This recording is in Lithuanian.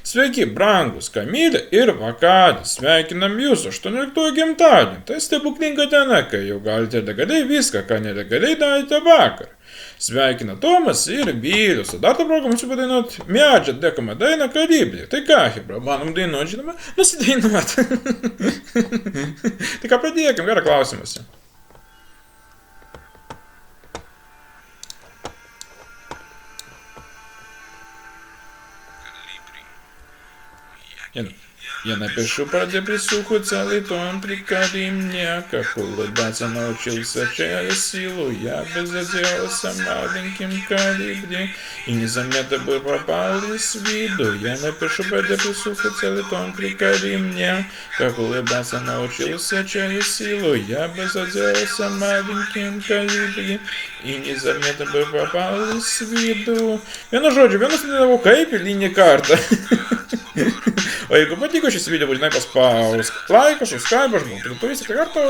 Sveiki, brangus Kamilė ir Vakadė. Sveikinam jūsų 18 gimtadienį. Tai stebuklinga diena, kai jau galite legaliai viską, ką nelegaliai darėte vakar. Sveikina Tomas ir Vylius. O dar tą progą mums padainuot Medžio dekama dainą Kaliblį. Tai ką, Hebra, manom dainuot, žinoma, nusidainuot. Tai ką pradėkim, gerą klausimas. Я напишу про депрессуху целый том, приколи мне, как улыбаться научился через силу. Я бы заделался маленьким калибри и незаметно бы пропал из виду. Я напишу про депрессуху целый том, приколи мне, как улыбаться научился через силу. Я бы заделался маленьким калибри и незаметно бы пропал из виду. Vienu žodžiu, vienas nedainavau kaip ir linija kartą. O jeigu patiko šis video, būtinai paspausk laiką, subscribe, aš būtų visi kartu.